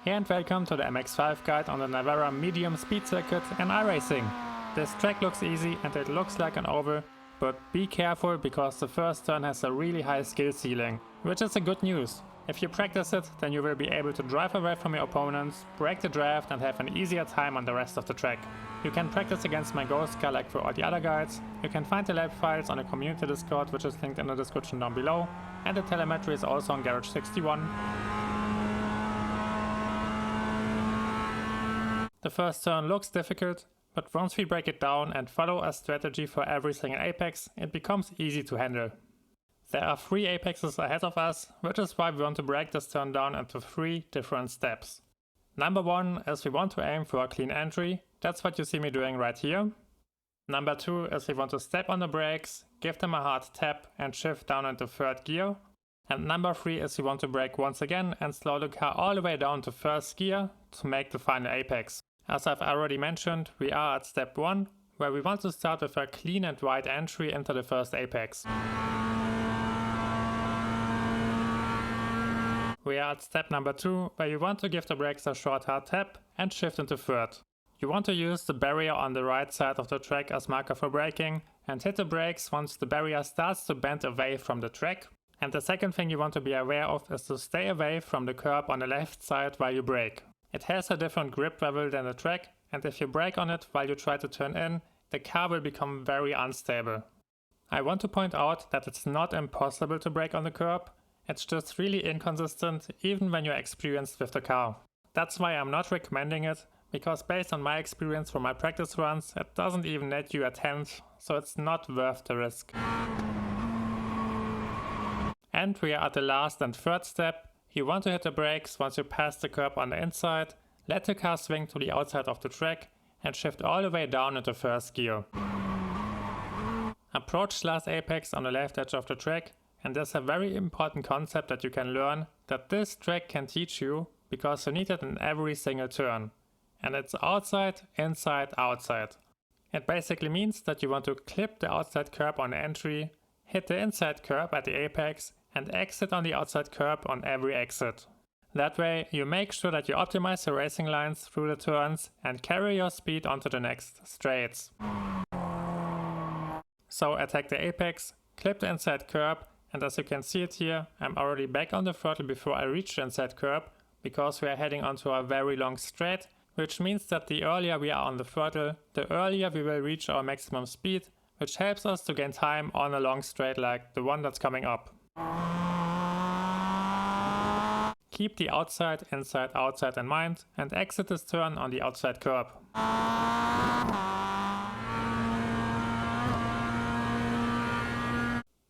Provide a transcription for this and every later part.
Hey and welcome to the MX-5 guide on the Navarra medium speed circuit in iRacing. This track looks easy and it looks like an oval, but be careful because the first turn has a really high skill ceiling, which is a good news. If you practice it, then you will be able to drive away from your opponents, break the draft and have an easier time on the rest of the track. You can practice against my ghost car like for all the other guides. You can find the lab files on the community Discord, which is linked in the description down below, and the telemetry is also on Garage 61. The first turn looks difficult, but once we break it down and follow a strategy for every single apex, it becomes easy to handle. There are 3 apexes ahead of us, which is why we want to break this turn down into 3 different steps. Number 1 is we want to aim for a clean entry, that's what you see me doing right here. Number 2 is we want to step on the brakes, give them a hard tap and shift down into 3rd gear. And number 3 is we want to brake once again and slow the car all the way down to 1st gear to make the final apex. As I've already mentioned, we are at step 1, where we want to start with a clean and wide entry into the first apex. We are at step number 2, where you want to give the brakes a short hard tap and shift into 3rd. You want to use the barrier on the right side of the track as marker for braking and hit the brakes once the barrier starts to bend away from the track. And the second thing you want to be aware of is to stay away from the curb on the left side while you brake. It has a different grip level than the track, and if you brake on it while you try to turn in, the car will become very unstable. I want to point out that it's not impossible to brake on the curb, it's just really inconsistent even when you're experienced with the car. That's why I'm not recommending it, because based on my experience from my practice runs, it doesn't even net you a tenth, so it's not worth the risk. And we are at the last and 3rd step. You want to hit the brakes once you pass the curb on the inside, let the car swing to the outside of the track and shift all the way down into 1st gear. Approach the last apex on the left edge of the track, and there's a very important concept that you can learn that this track can teach you because you need it in every single turn. And it's outside, inside, outside. It basically means that you want to clip the outside curb on the entry, hit the inside curb at the apex, and exit on the outside curb on every exit. That way you make sure that you optimize your racing lines through the turns and carry your speed onto the next straights. So attack the apex, clip the inside curb, and as you can see it here, I'm already back on the throttle before I reach the inside curb, because we are heading onto a very long straight, which means that the earlier we are on the throttle, the earlier we will reach our maximum speed, which helps us to gain time on a long straight like the one that's coming up. Keep the outside, inside, outside in mind and exit this turn on the outside curb.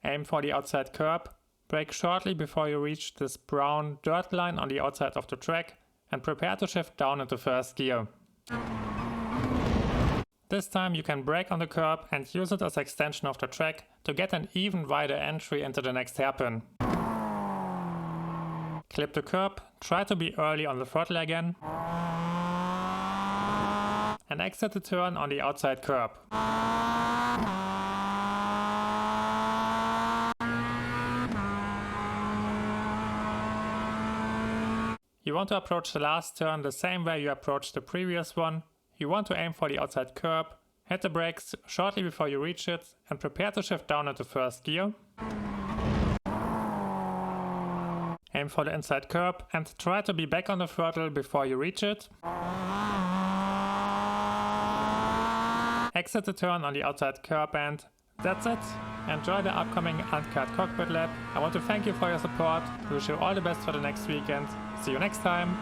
Aim for the outside curb, brake shortly before you reach this brown dirt line on the outside of the track and prepare to shift down into 1st gear. This time you can brake on the curb and use it as extension of the track to get an even wider entry into the next hairpin. Clip the curb, try to be early on the throttle again, and exit the turn on the outside curb. You want to approach the last turn the same way you approached the previous one. You want to aim for the outside curb, hit the brakes shortly before you reach it and prepare to shift down into 1st gear. Aim for the inside curb and try to be back on the throttle before you reach it. Exit the turn on the outside curb and that's it. Enjoy the upcoming uncut Cockpit Lap. I want to thank you for your support. Wish you all the best for the next weekend. See you next time.